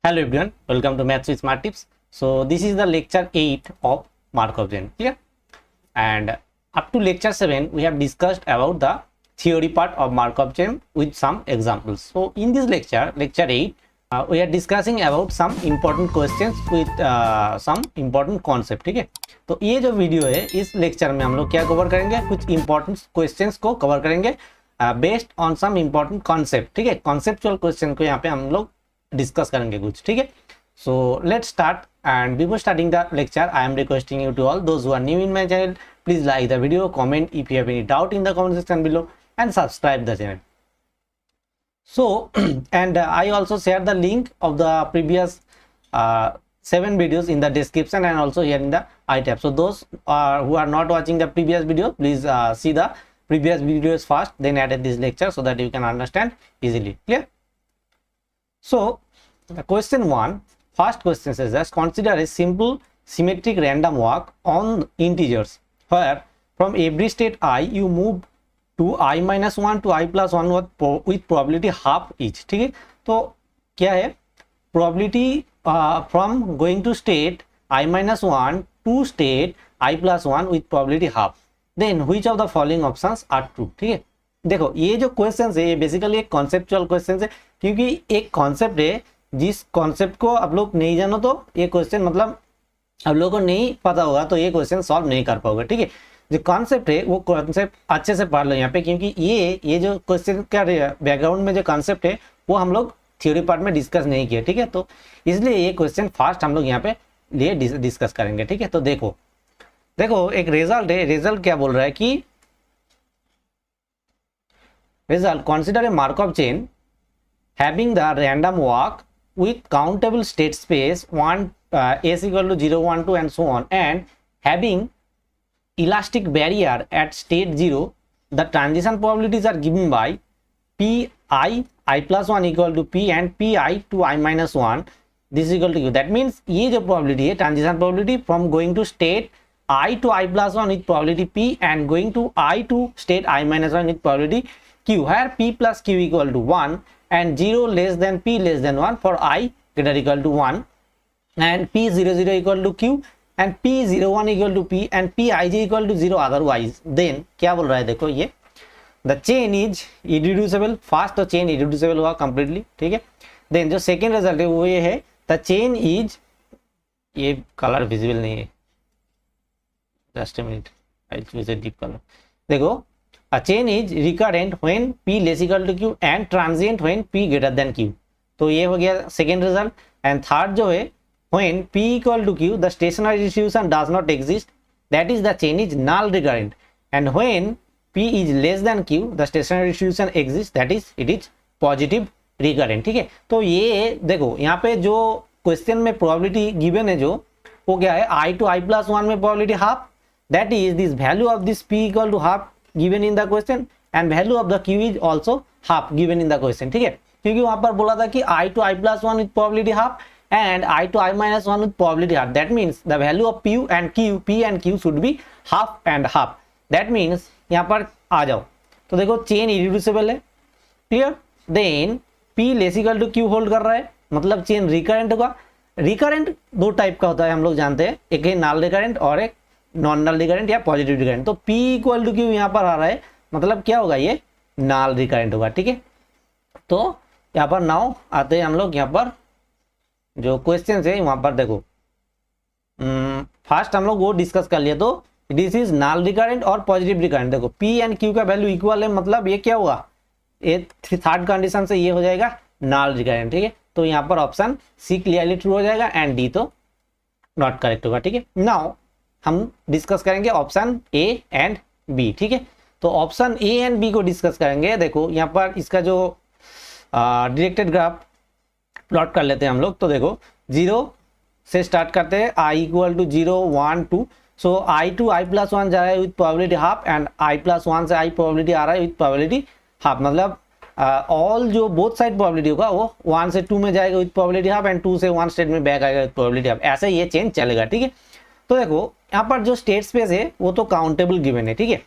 Hello everyone, welcome to Maths with Smart Tips. So this is the lecture 8 of Markov chain, clear? And up to lecture 7 we have discussed about the theory part of Markov chain with some examples. So in this lecture 8, we are discussing about some important questions with some important concept, ठीक है? तो ये जो video है इस lecture में हम लोग क्या कवर करेंगे, कुछ इंपॉर्टेंट क्वेश्चंस को कवर करेंगे based on some important concept, ठीक है? कॉन्सेप्चुअल क्वेश्चन को यहाँ पे हम लोग डिस्कस करेंगे कुछ, ठीक है? So let's start and before starting the lecture I am requesting you to all those who are new in my channel, please like the video, comment if you have any doubt in the comment section below and subscribe the channel. So and I also share the link of the previous 7 videos in the description and also here in the I tab. So those who are not watching the previous video, please see the previous videos first, then add this lecture so that you can understand easily. Clear? So the question 1, first question says that consider a simple symmetric random walk on integers where from every state I you move to I minus 1 to I plus 1 with probability half each, ठीक है? तो क्या है probability from going to state I minus 1 to state I plus 1 with probability half, then which of the following options are true, ठीक है? देखो ये जो क्वेश्चन है ये बेसिकली एक कॉन्सेप्चुअल क्वेश्चन है, क्योंकि एक कॉन्सेप्ट है जिस कॉन्सेप्ट को आप लोग नहीं जानो तो ये क्वेश्चन मतलब आप लोगों को नहीं पता होगा तो ये क्वेश्चन सॉल्व नहीं कर पाओगे, ठीक है? जो कॉन्सेप्ट है वो कॉन्सेप्ट अच्छे से पढ़ लो यहाँ पे, क्योंकि ये जो क्वेश्चन का बैकग्राउंड में जो कॉन्सेप्ट है वो हम लोग थ्योरी पार्ट में डिस्कस नहीं किया, ठीक है? तो इसलिए ये क्वेश्चन फास्ट हम लोग यहाँ पे लिए डिस्कस करेंगे, ठीक है? तो देखो एक रिजल्ट है, रिजल्ट क्या बोल रहा है कि result consider a Markov chain having the random walk with countable state space 1 s equal to 0 1 2 and so on and having elastic barrier at state 0, the transition probabilities are given by I plus 1 equal to p and pi to I minus 1, this is equal to q. That means ये जो probability है transition probability from going to state I to I plus 1 with probability p and going to I to state I minus 1 with probability q, where p plus q equal to 1 and 0 less than p less than 1 for I greater equal to 1 and p 0 0 equal to q and p 0 1 equal to p and p ij equal to 0 otherwise, then क्या बोल रहा है देखो ये the chain is irreducible, first तो chain irreducible हुआ completely, ठीक है? then जो सेकेंड रिजल्ट है वो ये है the chain is, ये कलर विजिबल नहीं है, just a minute I'll choose a deep color. देखो a chain is recurrent when p less equal to q and transient when p greater than q. तो ये हो गया सेकेंड रिजल्ट. एंड थर्ड जो है when p equal to q the stationary distribution does not exist, that is the chain is null recurrent, and when p is less than q the stationary distribution exists, that is it is positive recurrent, ठीक है? तो ये देखो यहाँ पे जो question में probability given है जो वो क्या है I to I plus 1 में probability half, that is this value of this p equal to half given in the question and value of the q is also half given in the question, ठीक है? क्योंकि वहां पर बोला था कि I to I plus 1 with probability half and I to I minus 1 with probability half, that means the value of p and q should be half and half. that means यहाँ पर आ जाओ तो देखो चेन इरिड्यूसिबल है, clear? Then p less equal to q hold कर रहा है, मतलब चेन रिकरेंट होगा. रिकरेंट दो टाइप का होता है हम लोग जानते हैं, एक है नल रिकरेंट और एक नॉन नल रिकरेंट या पॉजिटिव रिकरेंट. तो p इक्वल टू q यहाँ पर आ रहा है, मतलब क्या होगा ये नल रिकरेंट होगा, ठीक है? तो यहाँ पर नाउ आते हैं हम लोग यहाँ पर जो क्वेश्चन है वहां पर देखो फर्स्ट हम लोग वो डिस्कस कर लिया. तो दिस इज नल रिकरेंट और पॉजिटिव रिकरेंट. देखो p एंड q का वैल्यू इक्वल है, मतलब ये क्या होगा, ये थर्ड कंडीशन से ये हो जाएगा नल रिकरेंट, ठीक है? तो यहाँ पर ऑप्शन सी क्लियरली ट्रू हो जाएगा एंड डी तो नॉट करेक्ट होगा, ठीक है? नाउ हम डिस्कस करेंगे ऑप्शन ए एंड बी, ठीक है? तो ऑप्शन ए एंड बी को डिस्कस करेंगे. देखो यहाँ पर इसका जो डायरेक्टेड ग्राफ प्लॉट कर लेते हैं हम लोग. तो देखो 0 से स्टार्ट करते हैं, i equal to 0 1 2, so i to i plus 1 जा रहा है with probability half and i plus 1 से i प्रोबेबिलिटी आ रहा है विथ प्रोबेबिलिटी हाफ, मतलब ऑल जो बोथ साइड प्रोबेबिलिटी होगा वो 1 से 2 में जाएगा विथ प्रोबेबिलिटी हाफ एंड 2 से 1 स्टेट में बैक आएगा विथ प्रोबेबिलिटी हाफ. ऐसे ये चेंज चलेगा, ठीक है? तो देखो यहाँ पर जो स्टेट स्पेस है वो तो काउंटेबल गिवन है, ठीक है?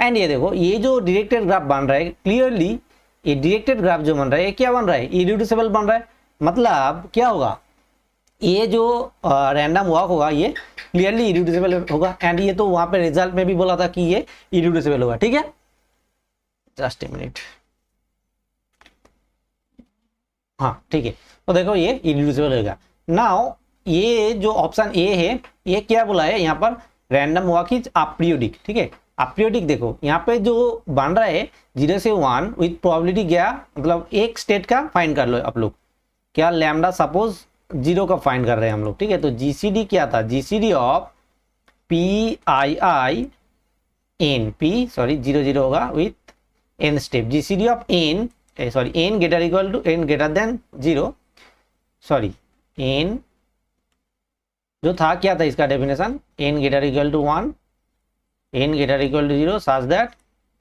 एंड ये देखो ये जो डायरेक्टेड ग्राफ बन रहा है, क्लियरली ये डायरेक्टेड ग्राफ जो बन रहा है ये क्या बन रहा है, इरिड्यूसिबल बन रहा है. मतलब क्या होगा, ये जो रैंडम वॉक होगा ये क्लियरली इरिड्यूसिबल होगा, एंड ये तो वहां पे रिजल्ट में भी बोला था कि ये इरिड्यूसिबल होगा, ठीक है। जस्ट ए मिनट, हाँ ठीक है, तो देखो ये इरिड्यूसिबल होगा। नाउ ये जो ऑप्शन ए है ये क्या बोला है यहाँ पर, रैंडम वॉक इज अपीरियोडिक, ठीक है। अपीरियोडिक देखो यहाँ पे जो बन रहा है 0 से 1 विथ प्रोबेबिलिटी क्या, मतलब एक स्टेट का फाइंड कर लो आप लोग, क्या लैम्डा सपोज 0 का फाइंड कर रहे हैं हम लोग, ठीक है। तो जीसीडी क्या था, GCD of P I I N, P sorry 0 0 होगा with N step, GCD of N sorry N greater equal to N greater than 0, sorry N जो था क्या था इसका definition, N greater equal to 1 N greater equal to 0 such that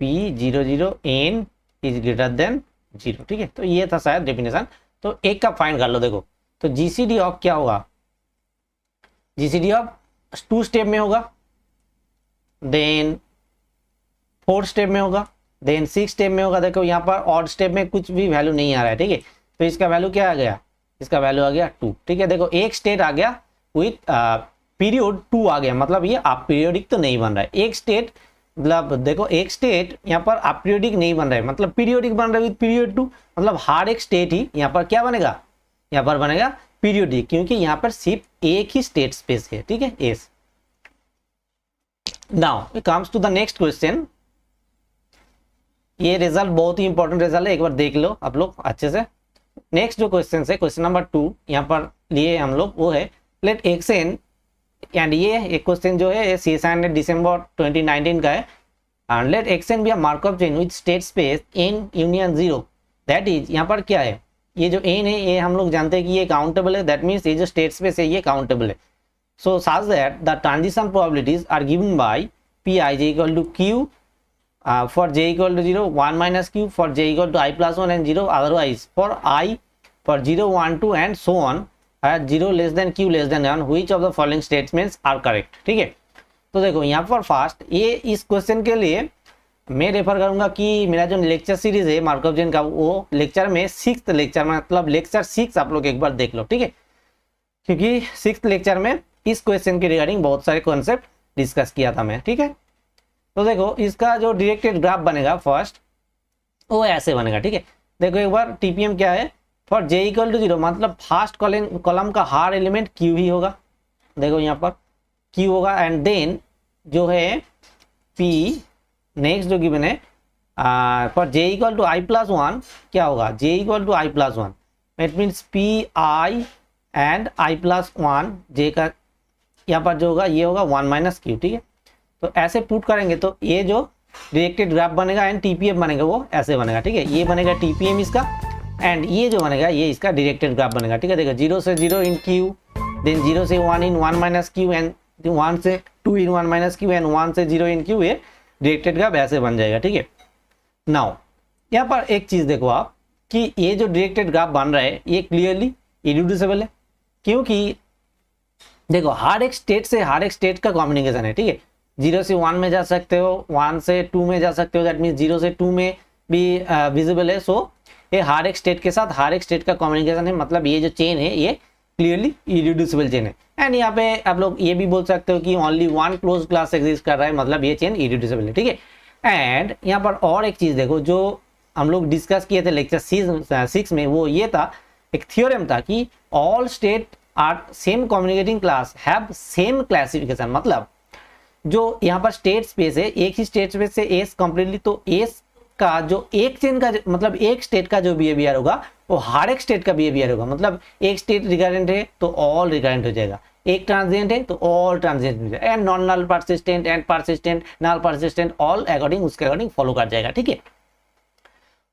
P 0 0 N is greater than 0, ठीक है। तो ये था शायद डेफिनेशन, तो एक का फाइंड कर लो। देखो तो जीसीडी ऑफ क्या होगा, जीसीडी ऑफ 2 स्टेप में होगा, देन 4 स्टेप में होगा, देन 6 स्टेप में होगा। देखो यहाँ पर ऑड स्टेप में कुछ भी वैल्यू नहीं आ रहा है, ठीक है। तो इसका वैल्यू क्या आ गया, इसका वैल्यू आ गया 2, ठीक है। देखो एक स्टेट आ गया विथ पीरियड 2 आ गया, मतलब ये अपीरियोडिक तो नहीं बन रहा है। एक स्टेट मतलब देखो एक स्टेट यहाँ पर अपीरियोडिक नहीं बन रहा है, मतलब पीरियोडिक बन रहा है विथ पीरियड 2, मतलब हर एक स्टेट ही यहाँ पर क्या बनेगा, यहाँ पर बनेगा पीरियोडिक, क्योंकि यहाँ पर सिर्फ एक ही स्टेट स्पेस है, ठीक है, S. Now it comes to the next question. ये रिजल्ट बहुत ही इंपॉर्टेंट रिजल्ट है, एक बार देख लो आप लोग अच्छे से। नेक्स्ट जो क्वेश्चन है, क्वेश्चन नंबर 2 यहाँ पर लिए हम लोग, वो है लेट एक्स एन, एंड ये एक क्वेश्चन जो है CSIR दिसंबर 2019 का है, and let X N be a Markov chain with state space N union 0, that is, यहाँ पर क्या है, ये जो एन है ये हम लोग जानते हैं कि ये काउंटेबल है, दैट मीन्स ये जो स्टेट स्पेस है ये काउंटेबल है। So such that the transition probabilities are given by P I J equal to Q for j equal to 0 1 minus q for j equal to I plus 1 and 0, otherwise for I for 0 1 2 and so on at 0 less than q less than 1, which of the following statements are correct, ठीक है। तो देखो यहाँ पर fast ये इस question के लिए मैं रेफर करूंगा कि मेरा जो लेक्चर सीरीज है मार्कअप चेन का, वो लेक्चर में 6th लेक्चर मतलब लेक्चर 6 आप लोग एक बार देख लो, ठीक है, क्योंकि 6th लेक्चर में इस क्वेश्चन के रिगार्डिंग बहुत सारे कॉन्सेप्ट डिस्कस किया था मैं, ठीक है। तो देखो इसका जो डायरेक्टेड ग्राफ बनेगा फर्स्ट वो ऐसे बनेगा, ठीक है। देखो एक बार टीपीएम क्या है, फॉर j इक्वल टू 0 मतलब फर्स्ट कॉलम का हर एलिमेंट q ही होगा, देखो यहाँ पर q होगा, एंड देन जो है p नेक्स्ट जो गिवन है for j equal to I plus 1 क्या होगा, j equal to I plus 1, it means p i and I plus 1 j का यहाँ पर जो होगा ये होगा 1 minus q, ठीक है। तो ऐसे पुट करेंगे तो ये जो डायरेक्टेड ग्राफ बनेगा एंड टीपीएम बनेगा वो ऐसे बनेगा, ठीक है। ये बनेगा टीपीएम इसका, एंड ये जो बनेगा ये इसका डायरेक्टेड ग्राफ बनेगा, ठीक है। देखो 0 से 0 इन q, देन 0 से 1 इन 1 माइनस q, एंड 1 से 2 इन 1 माइनस q, एंड 1 से 0 इन q, ये डायरेक्टेड ग्राफ ऐसे बन जाएगा, ठीक है। नाउ यहाँ पर एक चीज देखो आप कि ये जो डायरेक्टेड ग्राफ बन रहा है ये क्लियरली इरिड्यूसिबल है, क्योंकि देखो हर एक स्टेट से हर एक स्टेट का कॉम्बिनेशन है, ठीक है। 0 से 1 में जा सकते हो, 1 से 2 में जा सकते हो, दैट मीन्स 0 से 2 में भी विजिबल है। सो ये हर एक स्टेट के साथ हर एक स्टेट का कम्युनिकेशन है, मतलब ये जो चेन है ये क्लियरली इरिड्यूसिबल चेन है। एंड यहाँ पे आप लोग ये भी बोल सकते हो कि ओनली 1 क्लोज क्लास एग्जिस्ट कर रहा है, मतलब ये चेन इरिड्यूसिबल है, ठीक है। एंड यहाँ पर और एक चीज देखो जो हम लोग डिस्कस किए थे लेक्चर 6 में, वो ये था, एक थ्योरम था कि all state are same communicating class have same classification, मतलब जो यहाँ पर स्टेट स्पेस है एक ही स्टेट स्पेस से एस कंप्लीटली, तो एस का जो एक चेन का मतलब एक स्टेट का जो बिहेवियर होगा वो हर एक स्टेट का बिहेवियर होगा, मतलब एक स्टेट रिकरेंट है तो ऑल रिकरेंट हो जाएगा, एक ट्रांजिएंट है तो ऑल ट्रांजिएंट हो जाएगा, and non null persistent and persistent null persistent all according उसके अकॉर्डिंग फॉलो कर जाएगा, ठीक है।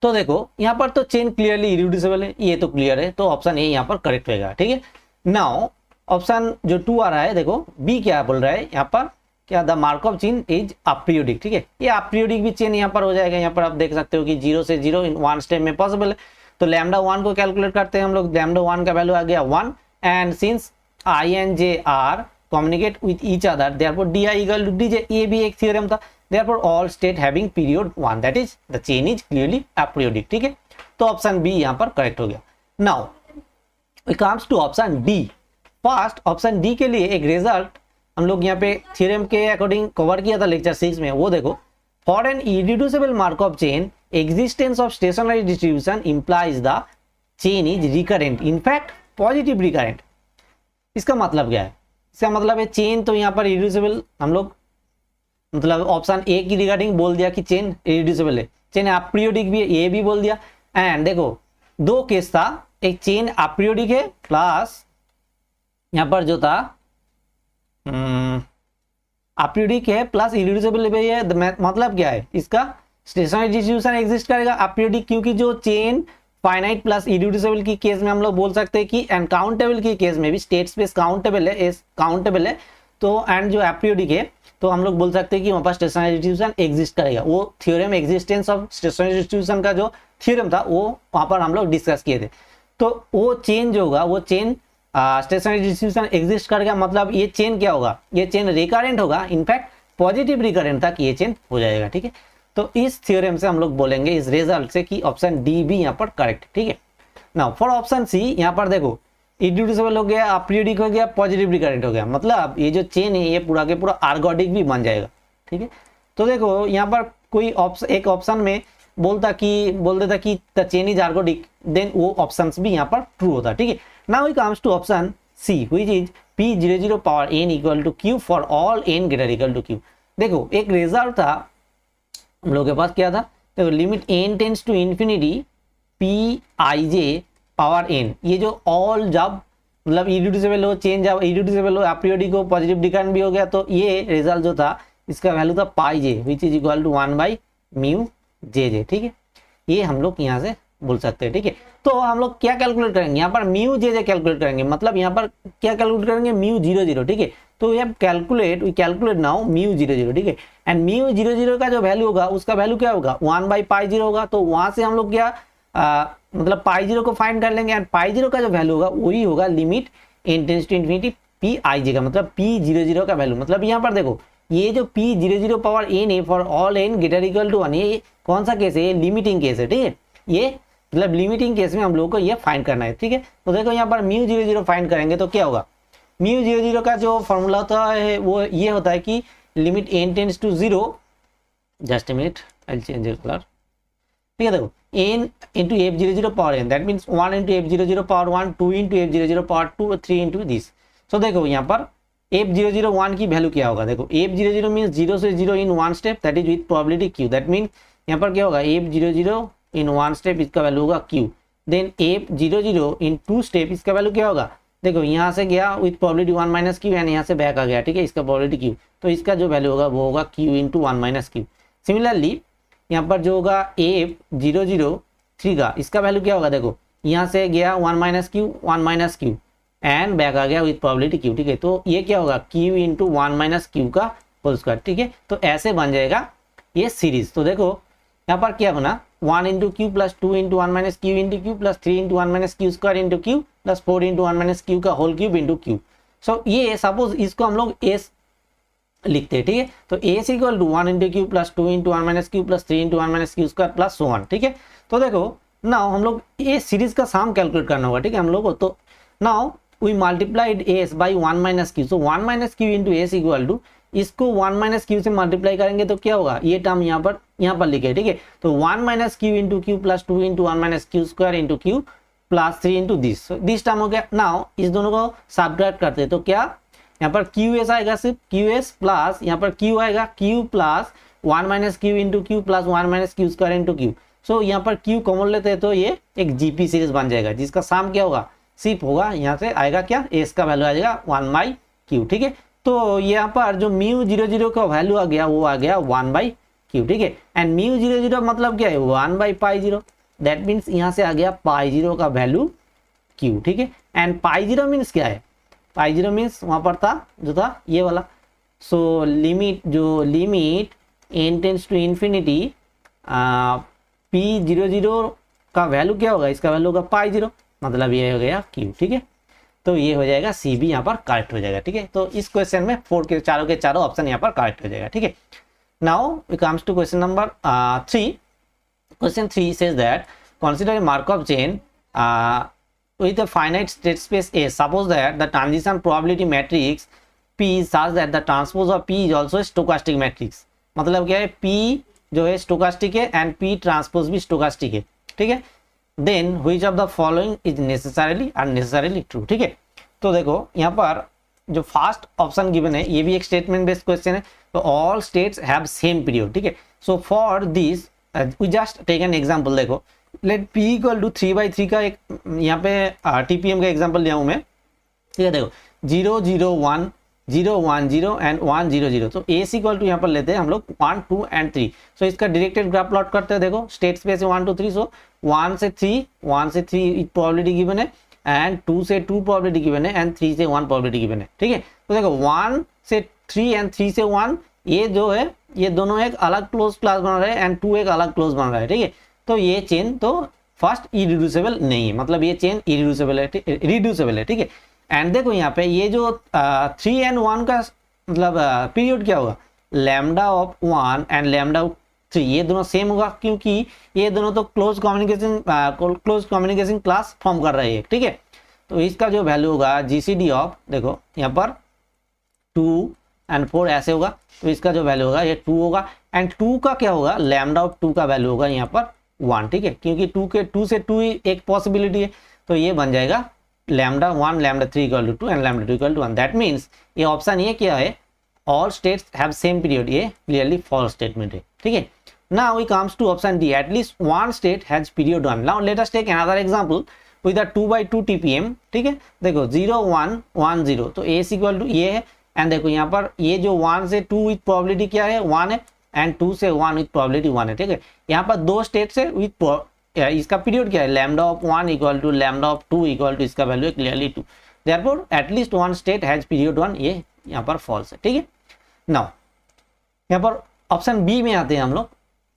तो देखो यहाँ पर तो चेन क्लियरली इरिड्यूसिबल है, ये तो क्लियर है, तो ऑप्शन ए यहाँ पर करेक्ट होगा, ठीक है। नाउ ऑप्शन जो 2 आ रहा है, देखो बी क्या बोल रहा है यहाँ पर, क्या the markup chain is aperiodic, ठीक है। ये अपीरियोडिक भी चेन यहाँ पर हो जाएगा, यहाँ पर आप देख सकते हो कि 0 से 0 इन 1 स्टेप में पॉसिबल है। तो लैम्डा 1 को कैलकुलेट करते हैं हम लोग, लैम्डा 1 का वैल्यू आ गया 1, and since I and J are communicate with each other therefore D I equal to D J, ये भी एक थ्योरम था, therefore all state having period 1 that is the chain is clearly aperiodic, ठीक है। तो option B यहाँ पर correct हो गया। Now we comes to option D. First option D के लिए एक रिजल्ट हम लोग यहाँ पे थ्योरम के अकॉर्डिंग कवर किया था लेक्चर 6 में, वो देखो, for an irreducible Markov chain existence of stationary distribution implies the chain is recurrent, in fact positive recurrent. इसका मतलब क्या है? इसका मतलब है चेन तो यहाँ पर इरिड्यूसिबल, हम लोग मतलब ऑप्शन ए की रिगार्डिंग बोल दिया कि चेन इरिड्यूसिबल है, चेन अपीरियोडिक भी है, ये भी बोल दिया। एंड देखो दो केस था, एक चेन अपीरियोडिक है प्लस यहाँ पर जो था अपीरियोडिक है प्लस इरिड्यूसिबल है। मतलब क्या है इसका? स्टेशनरी डिस्ट्रीब्यूशन एग्जिस्ट करेगा अपीरियोडिक, क्योंकि जो चेन फाइनाइट प्लस इरिड्यूसिबल की केस में हम लोग बोल सकते हैं कि अनकाउंटेबल की केस में भी स्टेट स्पेस काउंटेबल है, काउंटेबल है, तो एंड जो अपीरियोडिक है तो हम लोग बोल सकते हैं कि वहाँ पर स्टेशनरी डिस्ट्रीब्यूशन एग्जिस्ट करेगा। वो theorem existence of stationary distribution का जो थ्योरम था वो वहाँ पर हम लोग डिस्कस किए थे। तो वो चेन जो होगा वो चेन स्टेशनरी डिस्ट्रीब्यूशन एग्जिस्ट करेगा, मतलब ये चेन क्या होगा? ये चेन रिकरेंट होगा, इनफैक्ट पॉजिटिव रिकरेंट तक ये चेन हो जाएगा। ठीक है, तो इस थ्योरम से हम लोग बोलेंगे इस रिजल्ट से कि ऑप्शन डी भी यहाँ पर करेक्ट। ठीक है, नाउ फॉर ऑप्शन सी, यहाँ पर देखो इरिड्यूसिबल हो गया, अपीरियोडिक हो गया, पॉजिटिव रिकरेंट हो गया, मतलब ये जो चेन है ये पूरा के पूरा आर्गोडिक भी बन जाएगा। ठीक है, तो देखो यहाँ पर कोई एक ऑप्शन में बोल देता कि the chain is ergodic, then वो ऑप्शंस भी यहाँ पर ट्रू होता। ठीक है, now we comes to option C which is p00 power n equal to q for all n greater equal to q। देखो एक रिजल्ट था हम लोग के पास, क्या था? देखो limit n tends to infinity pij power n, ये जो ऑल जब मतलब इरिड्यूसिबल हो, चेन जब इरिड्यूसिबल हो, अपीरियोडिक हो, पॉजिटिव रिकरेंट भी हो गया, तो ये रिजल्ट जो था इसका वैल्यू था पाई जे विच इज इक्वल टू 1/μ जे। ठीक है, ये हम लोग यहाँ से बोल सकते हैं। ठीक है, तो हम लोग क्या कैलकुलेट करेंगे? यहाँ पर म्यू जे कैलकुलेट करेंगे, मतलब यहाँ पर क्या कैलकुलेट करेंगे? μ00। ठीक है, तो वी कैलकुलेट नाउ μ00। ठीक है, एंड μ00 का जो वैल्यू होगा उसका वैल्यू क्या होगा? 1/π0 होगा। तो वहां से हम लोग क्या मतलब π0 को फाइंड कर लेंगे, एंड π0 का जो वैल्यू होगा वही होगा limit n tends to infinity pij का, मतलब p00 का वैल्यू। मतलब यहाँ पर देखो ये जो p00 पावर n है for all n greater equal to 1, ये कौन सा केस है? ये लिमिटिंग केस है। ठीक है, ये मतलब लिमिटिंग केस में हम लोग को ये फाइंड करना है। ठीक है, तो देखो यहाँ पर μ00 फाइंड करेंगे तो क्या होगा? μ00 का जो फॉर्मूला होता है वो ये होता है कि limit n tends to 0, just a minute I will change the colour. ठीक है, देखो n into f00 power n, that means 1 into f00 power 1, 2 into f00 power 2, 3 into this. So देखो यहाँ पर f001 की वैल्यू क्या होगा? देखो f00 मीन्स 0 से 0 in one step, that is with probability q, that mean यहाँ पर क्या होगा? f00 इन वन स्टेप इसका वैल्यू होगा q, then f00 in two step इसका वैल्यू क्या होगा? देखो यहाँ से गया with probability 1 minus Q, and यहाँ से बैक आ गया। ठीक है, इसका प्रोबेबिलिटी q, तो इसका जो वैल्यू होगा वो होगा q into 1 minus Q. Similarly यहाँ पर जो होगा f003 का इसका वैल्यू क्या होगा? देखो यहाँ से गया 1 माइनस क्यू एंड बैक आ गया विथ प्रोबेबिलिटी q। ठीक है, तो ये क्या होगा? q इंटू 1 माइनस क्यू का होल स्क्वायर। ठीक है, तो ऐसे बन जाएगा ये सीरीज। तो देखो यहाँ पर क्या बना? 1 into Q plus 2 into 1 minus Q into Q plus 3 into 1 minus Q square into Q plus 4 into 1 minus Q का होल क्यूब इंटू क्यू। सो ये सपोज इसको हम लोग एस लिखते हैं। ठीक है, तो S equal to 1 into Q plus 2 into 1 minus Q plus 3 into 1 minus Q square plus 1। ठीक है, तो देखो नाउ हम लोग ये सीरीज का सम कैलकुलेट करना होगा। ठीक है, हम लोग को तो now we multiplied S by 1 minus Q, so 1 minus Q into S equal to, इसको 1 माइनस क्यू से मल्टीप्लाई करेंगे तो क्या होगा? ये टर्म यहाँ पर लिखे। ठीक है, तो 1 minus Q into Q plus 2 into 1 minus Q square into Q plus 3 into this term हो गया। नाउ इस दोनों को सब्ट्रैक्ट करते हैं तो क्या यहाँ पर क्यू एस आएगा, सिर्फ क्यू एस प्लस यहाँ पर क्यू आएगा, Q plus 1 minus Q into Q plus 1 minus Q square into Q. So यहाँ पर क्यू कॉमन लेते हैं तो ये एक जीपी सीरीज बन जाएगा, जिसका सम क्या होगा? सिर्फ होगा यहाँ से आएगा क्या? एस का वैल्यू आ जाएगा 1/q। ठीक है, तो यहाँ पर जो μ00 का वैल्यू आ गया वो आ गया 1/q। ठीक है, एंड μ00 मतलब क्या है? 1/π0, दैट मीन्स यहाँ से आ गया π0 का वैल्यू q। ठीक है, एंड π0 मीन्स क्या है? π0 मीन्स वहां पर था जो था ये वाला। So limit n tends to infinity p00 का वैल्यू क्या होगा? इसका वैल्यू होगा π0, मतलब ये हो गया q। ठीक है, तो ये हो जाएगा सी भी यहाँ पर करेक्ट हो जाएगा। ठीक है, तो इस क्वेश्चन में के चारों ऑप्शन यहाँ पर करेक्ट हो जाएगा। ठीक है, now we comes to question number 3। Question 3 says that consider Markov chain with a finite state space A, suppose that the transition probability matrix P is such that the transpose of P is also a stochastic matrix। मतलब क्या है, P जो है stochastic है and P transpose भी stochastic है, ठीक है। Then which of the following is necessarily unnecessarily true, ठीक है। तो देखो यहाँ पर जो फर्स्ट ऑप्शन गिवन है ये भी एक स्टेटमेंट बेस्ड क्वेश्चन है, तो all states have same period, ठीक है। So for this we just take an example, देखो लेट P इक्वल टू 3/3 का एक यहाँ पे TPM का एग्जांपल लिया हूँ मैं, ठीक है। देखो 0 0 1 0 1 0 एंड 1 0 0, तो A इक्वल टू यहाँ पर लेते हैं हम लोग 1 2 एंड 3। सो इसका डायरेक्टेड ग्राफ प्लॉट करते हैं। देखो स्टेट स्पेस है 1 2 3, सो 1 से 3 प्रोबेबिलिटी गिवन है एंड 2 से 2 प्रोबेबिलिटी गिवन है एंड 3 से 1 प्रोबेबिलिटी गिवन है, ठीक है। तो देखो 1 से 3 एंड 3 से 1 ये जो है ये दोनों एक अलग क्लोज क्लास बन रहा है एंड 2 एक अलग क्लोज बन रहा है, ठीक है। तो ये चेन तो फर्स्ट इरिड्यूसिबल नहीं है, मतलब ये चेन इरिड्यूसिबल है, रिड्यूसिबल है, ठीक है। एंड देखो यहाँ पे ये जो 3 एंड 1 का मतलब पीरियड क्या होगा, lambda of 1 and lambda of 3 ये दोनों सेम होगा, क्योंकि ये दोनों तो क्लोज कम्युनिकेशन क्लास फॉर्म कर रहे हैं, ठीक है। तो इसका जो वैल्यू होगा GCD ऑफ, देखो यहाँ पर 2 एंड 4 ऐसे होगा, तो इसका जो वैल्यू होगा ये 2 होगा एंड 2 का क्या होगा, लैम्डा ऑफ 2 का वैल्यू होगा यहाँ पर 1, ठीक है, क्योंकि 2 से 2 ही एक पॉसिबिलिटी है, तो ये बन जाएगा lambda 1 lambda 3 equal to 2 and lambda 2 equal to 1। That means ये ऑप्शन ये क्या है, all states have same period, ये क्लियरली फॉल्स स्टेटमेंट है, ठीक है। Now we comes to option D, at least one state has period 1। Now let us take another example with a 2/2 TPM, ठीक है। देखो 0 1 1 0, तो A इक्वल टू ये है एंड देखो यहाँ पर ये जो 1 से 2 विथ प्रोबेबिलिटी क्या है 1 है एंड 2 से 1 विथ प्रोबेबिलिटी 1 है, ठीक है। यहाँ पर दो स्टेट से विथ इसका पीरियड क्या है, लैम्डा ऑफ 1 इक्वल टू लैम्डा ऑफ 2 इक्वल टू इसका वैल्यू है clearly 2, therefore at least one state has period 1, ये यहाँ पर फॉल्स है, ठीक है। नाउ यहाँ पर ऑप्शन बी में आते हैं हम लोग,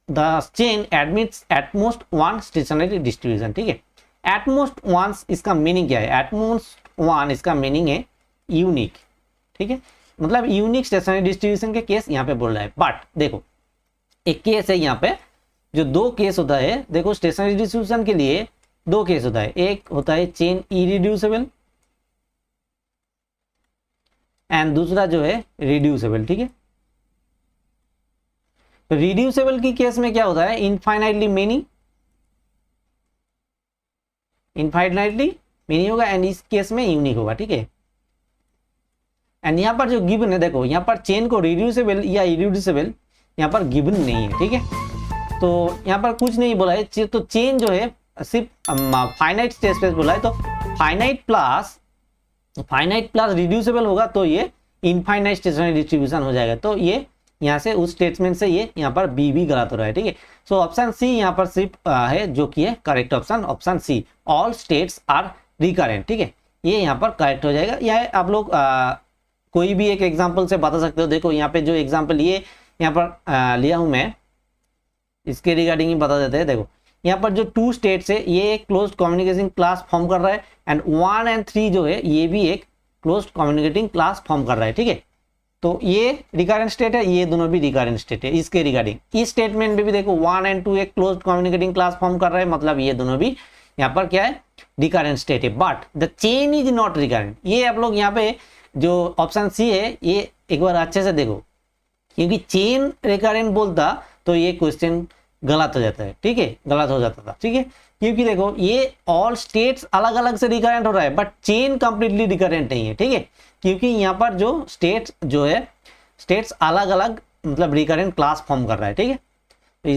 the chain admits at most one stationary distribution, ठीक है। एटमोस्ट वन इसका मीनिंग क्या है, एटमोस्ट वन इसका मीनिंग है यूनिक, ठीक है, मतलब यूनिक स्टेशनरी डिस्ट्रीब्यूशन के केस यहाँ पे बोल रहा है। बट देखो एक केस है यहाँ पे, जो दो केस होता है, देखो स्टेशनरी डिस्ट्रीब्यूशन के लिए दो केस होता है, एक होता है चेन इरिड्यूसिबल एंड दूसरा जो है रिड्यूसिबल, ठीक है। तो रिड्यूसिबल की केस में क्या होता है, इनफाइनाइटली मेनी होगा एंड इस केस में यूनिक होगा, ठीक है। एंड यहाँ पर जो गिवन है, देखो यहाँ पर चेन को रिड्यूसिबल या इरिड्यूसिबल यहाँ पर गिवन नहीं है, ठीक है। तो यहाँ पर कुछ नहीं बोला है, तो चेन जो है सिर्फ फाइनाइट स्टेट स्पेस बोला है, तो फाइनाइट प्लस रिड्यूसिबल होगा तो ये इनफाइनाइट स्टेशनरी डिस्ट्रीब्यूशन हो जाएगा। तो ये यहाँ से उस स्टेटमेंट से ये यहाँ पर बी भी गलत हो रहा है, ठीक है। सो ऑप्शन सी यहाँ पर सिर्फ है जो कि है correct option, option C, all states are recurrent, ठीक है, ये यहाँ पर करेक्ट हो जाएगा। यह आप लोग कोई भी एक एग्जाम्पल से बता सकते हो। देखो यहाँ पे जो एग्जाम्पल ये यहाँ पर लिया हूँ मैं, इसके रिगार्डिंग ही बता देते हैं। देखो यहाँ पर जो 2 स्टेट्स है ये एक क्लोज्ड कम्युनिकेशन क्लास फॉर्म कर रहा है एंड 1 एंड 3 जो है ये भी एक क्लोज्ड कम्युनिकेटिंग क्लास फॉर्म कर रहा है, ठीक है। तो ये रिकरेंट स्टेट है, ये दोनों भी रिकरेंट स्टेट है। इसके रिगार्डिंग इस स्टेटमेंट में भी देखो 1 एंड 2 एक क्लोज्ड कम्युनिकेटिंग क्लास फॉर्म कर रहा है, मतलब ये दोनों भी यहाँ पर क्या है, रिकरेंट स्टेट है। But the chain is not recurrent. ये आप लोग यहाँ पे जो ऑप्शन सी है ये एक बार अच्छे से देखो, क्योंकि चेन रिकरेंट बोलता तो ये क्वेश्चन गलत हो जाता है, ठीक है, गलत हो जाता था, ठीक है। क्योंकि देखो ये ऑल स्टेट्स अलग अलग से रिकरेंट हो रहा है बट चेन कंप्लीटली रिकरेंट नहीं है, ठीक है, क्योंकि यहाँ पर जो स्टेट्स जो है स्टेट्स अलग अलग मतलब रिकरेंट क्लास फॉर्म कर रहा है, ठीक है। तो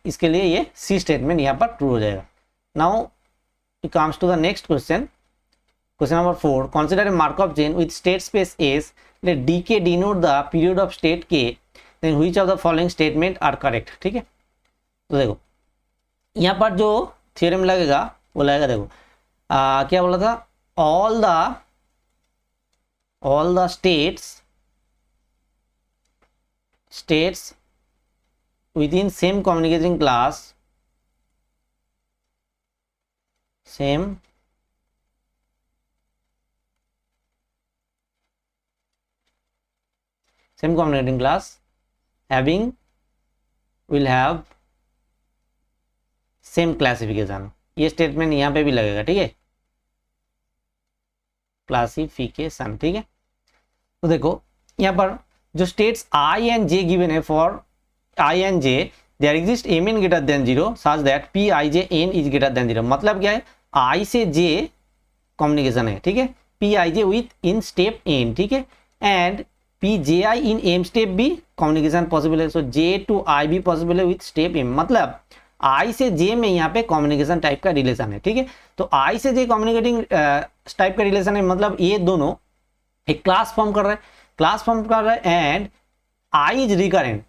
इसके लिए ये सी स्टेटमेंट यहाँ पर ट्रू हो जाएगा। Now it comes to the next question, question number 4, consider a Markov chain with state space S, let D K denote the period of state K, then which of the following statement are correct, ठीक है। तो देखो यहाँ पर जो theorem लगेगा वो लगेगा, देखो क्या बोला था, all the states within same communicating class, same communicating class will have same classification, ये स्टेटमेंट यहाँ पे भी लगेगा, ठीक है। क्लासिफिकेशन। ठीक है, तो देखो यहाँ पर जो states I and J given है, for I and J there exist M N greater than 0 such that P I J N is greater than 0। मतलब क्या है, आई से जे कम्युनिकेशन है, ठीक है, P I J within step N, ठीक है, and P J I in M step भी कम्युनिकेशन पॉसिबल है। सो जे टू आई भी पॉसिबल है विथ स्टेप एम। मतलब आई से जे में यहाँ पे कम्युनिकेशन टाइप का रिलेशन है। ठीक है, तो आई से जे कम्युनिकेटिंग टाइप का रिलेशन है, मतलब ये दोनों एक क्लास फॉर्म कर रहे हैं and I is recurrent.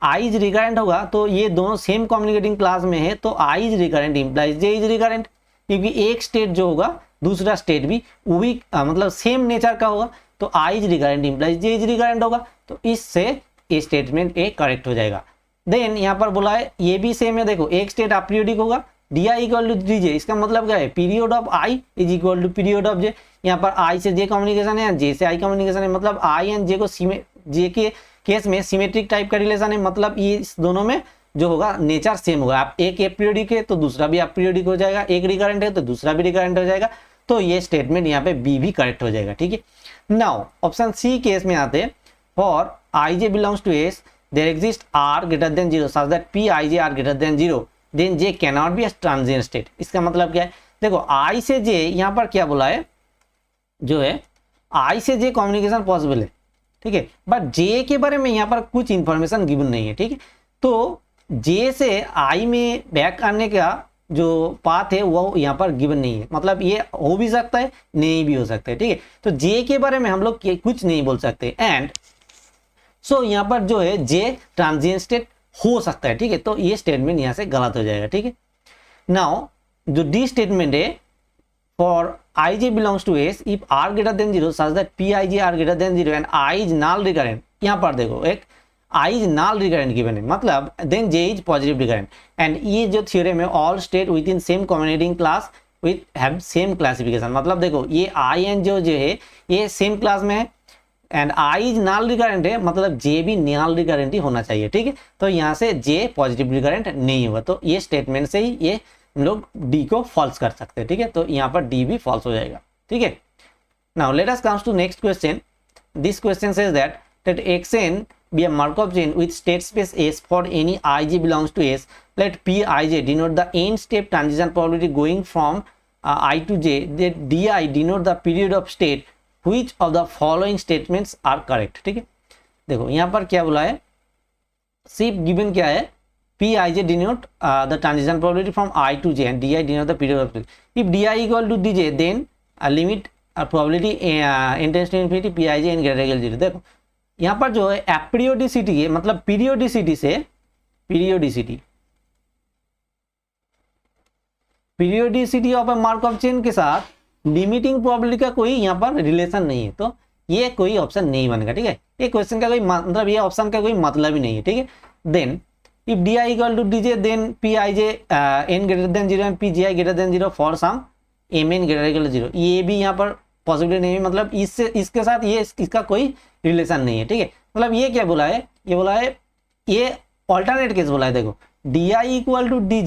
I is recurrent होगा तो ये दोनों सेम कम्युनिकेटिंग क्लास में है, तो I is recurrent implies J is recurrent, क्योंकि एक स्टेट जो होगा दूसरा स्टेट भी वो भी मतलब सेम नेचर का होगा, तो I is recurrent implies J is recurrent होगा, तो इससे ये स्टेटमेंट ए करेक्ट हो जाएगा। देन यहाँ पर बोला है ये भी सेम है, देखो एक स्टेट अपीरियोडिक होगा, D I equal to D J, इसका मतलब क्या है, period of I is equal to period of J. यहाँ पर आई से जे कम्युनिकेशन है, जे से आई कम्युनिकेशन है, मतलब आई एंड जे को जे के केस में सिमेट्रिक टाइप का रिलेशन है, मतलब ये इस दोनों में जो होगा नेचर सेम होगा। आप एक अपीरियोडिक है तो दूसरा भी अपीरियोडिक हो जाएगा, एक रिकरेंट है तो दूसरा भी रिकरेंट हो जाएगा, तो ये स्टेटमेंट यहाँ पे बी भी करेक्ट हो जाएगा। ठीक है, नाउ ऑप्शन सी केस में आते हैं, for I J belongs to S there exist R greater than 0 such that P I J R greater than 0 then J can not be a transient state. इसका मतलब क्या है, देखो आई से जे यहाँ पर क्या बोला है, जो है आई से जे कम्युनिकेशन पॉसिबल है, ठीक है, बट जे के बारे में यहाँ पर कुछ इंफॉर्मेशन गिवन नहीं है। ठीक है, तो जे से आई में बैक आने का जो पाथ है वो यहाँ पर गिवन नहीं है, मतलब ये हो भी सकता है नहीं भी हो सकता है। ठीक है, तो जे के बारे में हम लोग कुछ नहीं बोल सकते, एंड सो यहाँ पर जो है जे ट्रांजिएंट स्टेट हो सकता है। ठीक है, तो ये स्टेटमेंट यहाँ से गलत हो जाएगा। ठीक है, नाउ जो डी स्टेटमेंट है, for I J belongs to S if R greater than 0 such that P I J R greater than 0 and I is null recurrent. यहाँ पर देखो एक I is null recurrent given है, मतलब then J is positive recurrent, and ये जो theorem है all state within same communicating class with have same classification. मतलब देखो ये आई एंड जो है ये सेम क्लास में है, and I is null recurrent है, मतलब जे भी नल रिकरेंट ही होना चाहिए। ठीक है, तो यहाँ से जे पॉजिटिव रिकरेंट नहीं होगा, तो ये स्टेटमेंट से ही ये हम लोग डी को फॉल्स कर सकते हैं। ठीक है, तो यहाँ पर डी भी फॉल्स हो जाएगा। ठीक है, now let us comes to next question. This question says that xn be a Markov chain with state space S for any ij belongs to S. Let Pij denote the n step transition probability going from I to j. That di denote the period of state. Which of the following statements are correct? ठीक है, देखो यहाँ पर क्या बोला है, सिर्फ given क्या है, Pij denote the transition probability from I to j and di denote the period of state. If di equal to dj, then limit probability n tends to infinity Pij n greater than 0. देखो यहाँ पर जो है एपीरियोडिसिटी है, मतलब periodicity से periodicity of A मार्कव chain के साथ लिमिटिंग प्रोबेबिलिटी का कोई यहाँ पर रिलेशन नहीं है, तो ये कोई ऑप्शन नहीं बनेगा। ठीक है, ये क्वेश्चन का कोई मतलब, ये ऑप्शन का कोई मतलब ही नहीं है। ठीक है, then if D I equal to D J then P I J N greater than 0 and P G I greater than 0 for some M N greater than 0, ये भी यहाँ पर पॉसिबिलिटी नहीं है, मतलब इससे इसके साथ ये इसका कोई रिलेशन नहीं है। ठीक है, मतलब ये क्या बोला है, ये बोला है ये ऑल्टरनेट केस बोला है। देखो D I equal to D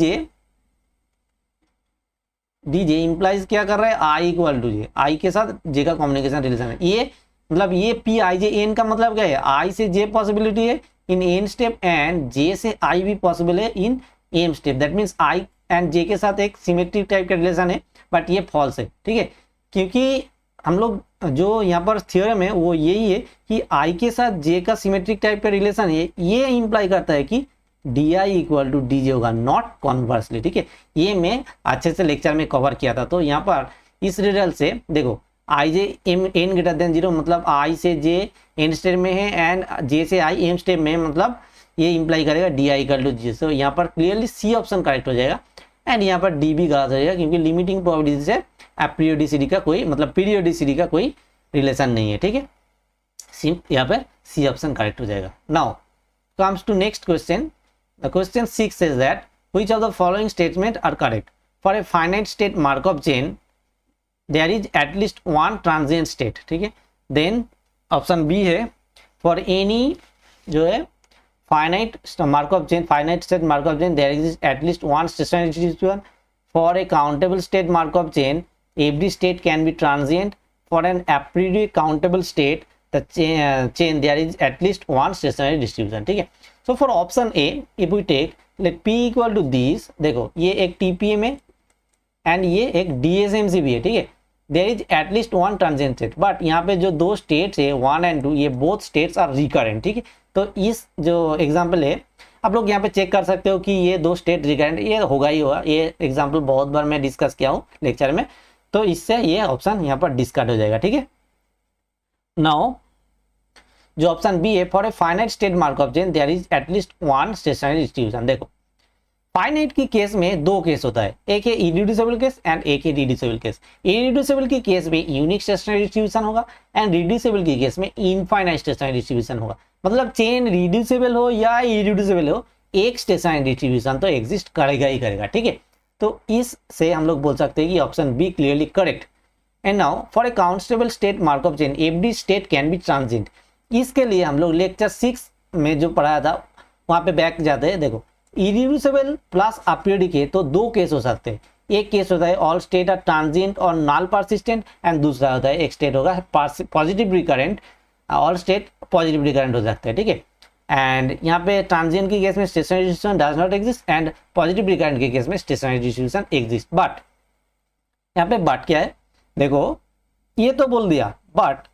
J implies क्या कर रहा है, आई इक्वल टू जे, आई के साथ जे का कम्युनिकेशन रिलेशन है। ये मतलब ये पी आई जे एन का मतलब क्या है, आई से जे पॉसिबिलिटी है in N step and J से आई भी पॉसिबल है in M step. That means I and J के साथ एक सिमेट्रिक टाइप का रिलेशन है, बट ये फॉल्स है। ठीक है, क्योंकि हम लोग जो यहाँ पर थ्योरम है वो यही है कि आई के साथ जे का सिमेट्रिक टाइप का रिलेशन है, ये इंप्लाई करता है कि D I equal to D J होगा, नॉट कॉन्वर्सली। ठीक है, ये मैं अच्छे से लेक्चर में कवर किया था। तो यहाँ पर इस रिजल्ट से देखो आई जे एम एन ग्रेटर देन 0, मतलब आई से जे एन स्टेप में है एंड जे से आई एम स्टेप में है, मतलब ये इंप्लाई करेगा डी आई इक्वल टू जी। तो यहाँ पर क्लियरली सी ऑप्शन करेक्ट हो जाएगा, एंड यहाँ पर डी भी गलत हो जाएगा, क्योंकि लिमिटिंग प्रोबेबिलिटी से एपीरियोडिसिटी का कोई मतलब पीरियोडिसिटी का कोई रिलेशन नहीं है। ठीक है, यहाँ पर सी ऑप्शन करेक्ट हो जाएगा। Now comes to next question. The question 6 says that which of the following statement are correct? For a finite state Markov chain there is at least one transient state. ठीक है, then option B है for any जो है finite Markov chain there exists at least one stationary distribution. For a countable state Markov chain every state can be transient. For an aperiodic countable state the chain there is at least one stationary distribution, ठीक है। So for option A if we take let P equal to this, देखो ये एक TPM है and ये एक डीएसएमसी भी है, ठीक है। There is at least one transient state, but यहाँ पे जो दो स्टेट्स है 1 एंड 2, ये बोथ स्टेट्स आर रिकरेंट, ठीक है। तो इस जो एग्जांपल है आप लोग यहाँ पे चेक कर सकते हो कि ये दो स्टेट रिकरेंट, ये होगा ही होगा। ये एग्जांपल बहुत बार मैं डिस्कस किया हूँ लेक्चर में, तो इससे ये ऑप्शन यहाँ पर डिस्कार्ड हो जाएगा, ठीक है। नाउ जो ऑप्शन बी है, for a finite state Markov chain there is at least one stationary distribution. देखो फाइनाइट की केस में दो केस होता है, एक है इरिड्यूसिबल केस एंड एक है रिड्यूसिबल केस। इरिड्यूसिबल की केस में यूनिक स्टेशनरी डिस्ट्रीब्यूशन होगा एंड रिड्यूसिबल की केस में इनफाइनाइट स्टेशनरी डिस्ट्रीब्यूशन होगा। मतलब चेन रिड्यूसिबल हो या इरिड्यूसिबल हो, एक स्टेशनरी डिस्ट्रीब्यूशन तो एग्जिस्ट करेगा ही करेगा, ठीक है। तो इससे हम लोग बोल सकते हैं कि option be clearly correct. And now for a countable state Markov chain every state can be transient. इसके लिए हम लोग लेक्चर 6 में जो पढ़ाया था वहां पे बैक जाते हैं। देखो इरिड्यूसिबल प्लस अपीरियोडिक है तो दो केस हो सकते हैं। एक केस होता है ऑल स्टेट आर ट्रांजिएंट और नॉन परसिस्टेंट, एंड दूसरा होता है एक स्टेट होगा positive recurrent, all state positive recurrent हो सकते हैं, ठीक है। एंड यहाँ पे ट्रांजिएंट की केस में stationary distribution does not exist and positive recurrent के केस में स्टेशनरी डिस्ट्रीब्यूशन एग्जिस्ट। बट यहाँ पे बट क्या है, देखो ये तो बोल दिया, बट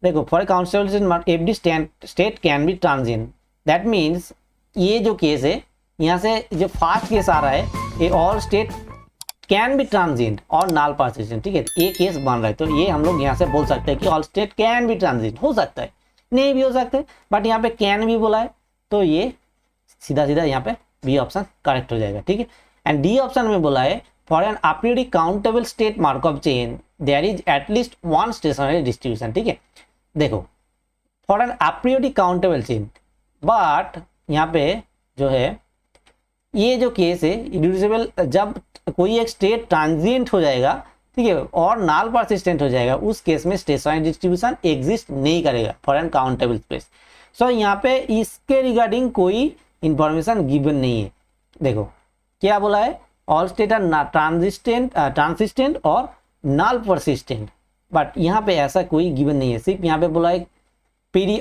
देखो for countable every state can be transient, that means ये जो केस है यहाँ से जो फर्स्ट केस आ रहा है, ये all state can be transient और नॉन परसिस्टेंट, ठीक है। ये केस बन रहा है, तो ये हम लोग यहाँ से बोल सकते हैं कि all state can be transient. हो सकता है नहीं भी हो सकते, बट यहाँ पे कैन भी बोला है, तो ये सीधा सीधा यहाँ पे बी ऑप्शन करेक्ट हो जाएगा, ठीक है। एंड डी ऑप्शन में बोला है for an aperiodic countable state Markov chain there is at least one stationary distribution, ठीक है। देखो for an aperiodic countable chain, but यहाँ पे जो है ये जो केस है इरिड्यूसिबल, जब कोई एक स्टेट ट्रांजिएंट हो जाएगा, ठीक है, और नॉन परसिस्टेंट हो जाएगा, उस केस में स्टेशनरी डिस्ट्रीब्यूशन एग्जिस्ट नहीं करेगा फॉर एन काउंटेबल स्पेस। सो यहाँ पे इसके रिगार्डिंग कोई इंफॉर्मेशन गिवन नहीं है। देखो क्या बोला है, ऑल स्टेट आर ट्रांसिस्टेंट और नॉन परसिस्टेंट, बट यहाँ पे ऐसा कोई गिवन नहीं है। सिर्फ यहाँ पे बोला है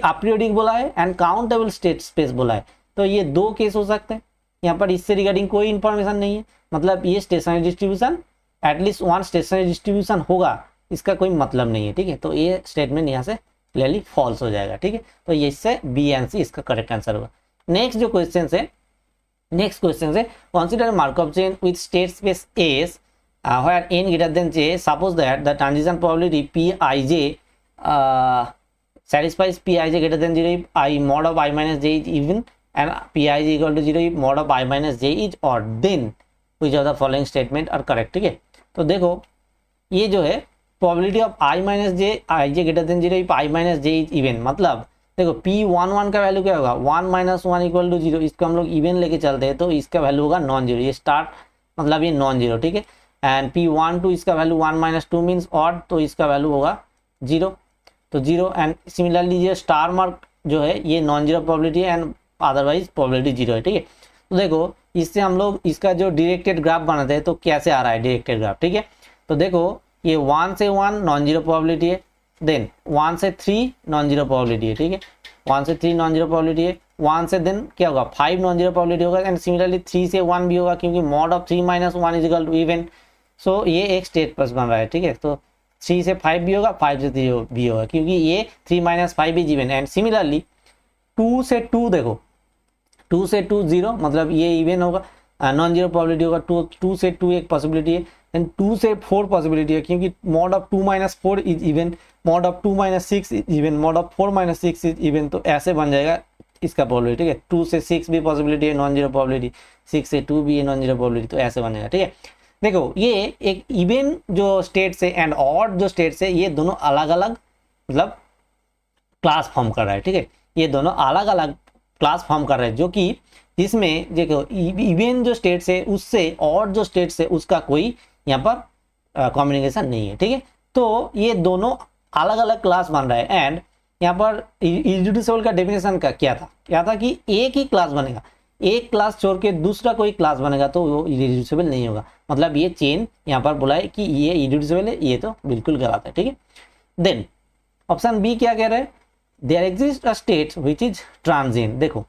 अपीरियोडिक बोला है एंड काउंटेबल स्टेट स्पेस बोला है, तो ये दो केस हो सकते हैं। यहाँ पर इससे रिगार्डिंग कोई इंफॉर्मेशन नहीं है, मतलब ये stationary distribution at least one stationary distribution होगा, इसका कोई मतलब नहीं है, ठीक है। तो ये स्टेटमेंट यहाँ से क्लियरली फॉल्स हो जाएगा, ठीक है। तो ये इससे बी एंड सी इसका करेक्ट आंसर होगा। नेक्स्ट जो क्वेश्चन है, नेक्स्ट क्वेश्चन है consider Markov chain with state space S where n greater than j, suppose that the transition probability pij satisfies pij greater than 0 if I mod of I minus j is even and pij equal to 0 if mod of I minus j is odd, then which of the following statement are correct, ठीक है। तो देखो ये जो है probability of I minus j ij greater than 0 if I minus j is even, मतलब देखो p11 का वैल्यू क्या होगा 1 minus 1 equal to 0, इसको हम लोग इवन लेके चलते हैं तो इसका वैल्यू होगा नॉन जीरो, ये स्टार्ट मतलब ये नॉन जीरो, ठीक है। एंड p12 इसका वैल्यू 1 minus 2 मीन्स ऑड, तो इसका वैल्यू होगा 0, तो 0। एंड सिमिलरली ये स्टार मार्क जो है ये नॉन जीरो प्रोबेबिलिटी है एंड अदरवाइज प्रोबेबिलिटी 0 है, ठीक है। तो देखो इससे हम लोग इसका जो डायरेक्टेड ग्राफ बनाते हैं तो कैसे आ रहा है डायरेक्टेड ग्राफ, ठीक है। तो देखो ये 1 से 1 नॉन जीरो प्रोबेबिलिटी है, देन 1 से 3 नॉन जीरो प्रोबेबिलिटी है, ठीक है। 1 से 3 नॉन जीरो प्रोबेबिलिटी है, 1 से देन क्या होगा 5 नॉन जीरो प्रोबेबिलिटी होगा, एंड सिमिलरली 3 से 1 भी होगा क्योंकि mod of 3 minus 1 is equal to even. So ये एक स्टेट प्लस बन रहा है, ठीक है। तो 3 से 5 भी होगा, 5 से 3 भी होगा क्योंकि ये 3 minus 5 is even. And similarly 2 से 2 देखो 2 से 2 0, मतलब ये इवन होगा, नॉन जीरो प्रोबेबिलिटी होगा। 2 से 2 एक पॉसिबिलिटी है, एंड 2 से 4 पॉसिबिलिटी है क्योंकि mod of 2 minus 4 is even, mod of 2 minus 6 is even, mod of 4 minus 6 is even. तो ऐसे बन जाएगा इसका प्रोबेबिलिटी, ठीक है। 2 से 6 भी पॉसिबिलिटी है नॉन जीरो प्रोबेबिलिटी, 6 से 2 भी है नॉन जीरो प्रोबेबिलिटी, तो ऐसे बनेगा, ठीक है। देखो ये एक इवन जो स्टेट से एंड ऑड जो स्टेट से ये दोनों अलग अलग मतलब क्लास फॉर्म कर रहा है, ठीक है। ये दोनों अलग अलग क्लास फॉर्म कर रहे हैं जो कि जिसमें देखो इवन जो स्टेट से उससे ऑड जो स्टेट से उसका कोई यहाँ पर कम्युनिकेशन नहीं है, ठीक है। तो ये दोनों अलग अलग क्लास बन रहा है। एंड यहाँ पर इरिड्यूसिबल का डेफिनेशन का क्या था कि एक ही क्लास बनेगा, एक क्लास छोड़ के दूसरा कोई क्लास बनेगा तो वो इरिड्यूसिबल नहीं होगा। मतलब ये चेन यहाँ पर बोला है कि ये इरिड्यूसिबल है, ये तो बिल्कुल गलत है, ठीक है। देन ऑप्शन बी क्या कह रहे हैं, there exist a state which is transient. देखो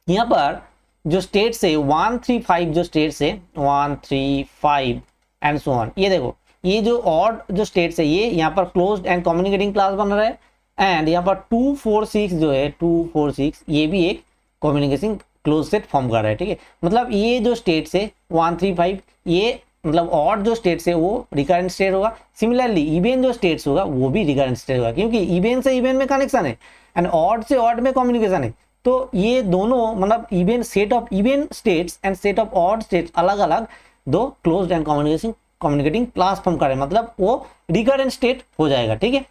यहाँ पर जो स्टेट्स है 1 3 5, जो स्टेट्स है 1 3 5 एंड सो ऑन, ये देखो ये जो ऑड जो स्टेट्स है ये यहाँ पर क्लोज्ड एंड कम्युनिकेटिंग क्लास बन रहा है, एंड यहाँ पर 2 4 6 जो है 2 4 6 ये भी एक कम्युनिकेशन क्लोज सेट फॉर्म कर रहा है। ठीक है, मतलब ये जो स्टेट्स है 1 3 5 ये मतलब ऑड जो स्टेट्स है वो रिकरेंट स्टेट होगा। सिमिलरली इवेन जो स्टेट्स होगा वो भी रिकरेंट स्टेट होगा, क्योंकि इवेन से इवेन में कनेक्शन है एंड ऑड से ऑड में कम्युनिकेशन है। तो ये दोनों मतलब even set of even states and set of odd states अलग अलग दो closed end communicating class form करे, मतलब वो रिकरेंट स्टेट हो जाएगा। ठीक है,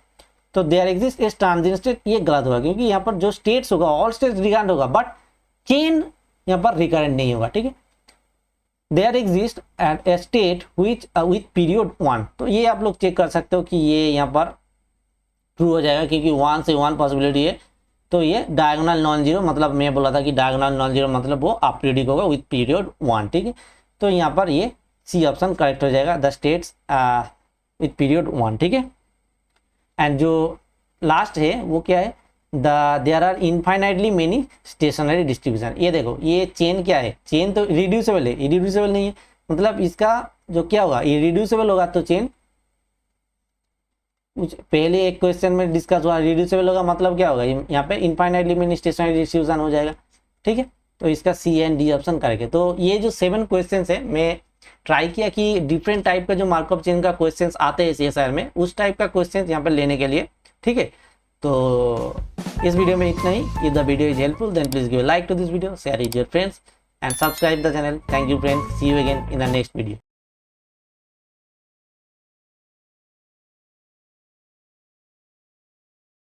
तो there exist is transient state, ये गलत होगा क्योंकि यहाँ पर जो स्टेट्स होगा ऑल स्टेट्स रिकरेंट होगा बट चेन यहाँ पर रिकरेंट नहीं होगा। ठीक है, there exist at a state which with period 1, तो ये आप लोग चेक कर सकते हो कि ये यहाँ पर ट्रू हो जाएगा क्योंकि 1 से 1 पॉसिबिलिटी है। तो ये डायगोनल नॉन जीरो, मतलब मैं बोला था कि डायगोनल नॉन जीरो मतलब वो अपीरियडिक होगा विथ पीरियड 1। ठीक है, तो यहाँ पर ये सी ऑप्शन करेक्ट हो जाएगा, द स्टेट्स विथ पीरियड 1। ठीक है, एंड जो लास्ट है वो क्या है, there are infinitely many stationary distribution. ये देखो ये चेन क्या है, चेन तो रिड्यूसेबल है, इरिड्यूसेबल नहीं है, मतलब इसका जो क्या होगा इरिड्यूसेबल होगा तो चेन पहले एक क्वेश्चन में डिस्कस हुआ, रिड्यूसेबल होगा मतलब क्या होगा यहाँ पे इनफाइनाइटली मेनी स्टेशनरी डिस्ट्रीब्यूशन हो जाएगा। ठीक है, तो इसका सी एंड डी ऑप्शन करेंगे। तो ये जो 7 क्वेश्चन है मैं ट्राई किया कि डिफरेंट टाइप का जो मार्कअप चेन का क्वेश्चंस आते हैं CSIR में उस टाइप का क्वेश्चंस यहाँ पर लेने के लिए। ठीक है, तो इस वीडियो में इतना ही। If the video is helpful then please give like to this video, share it your friends and subscribe the channel. Thank you friends, see you again in the next video.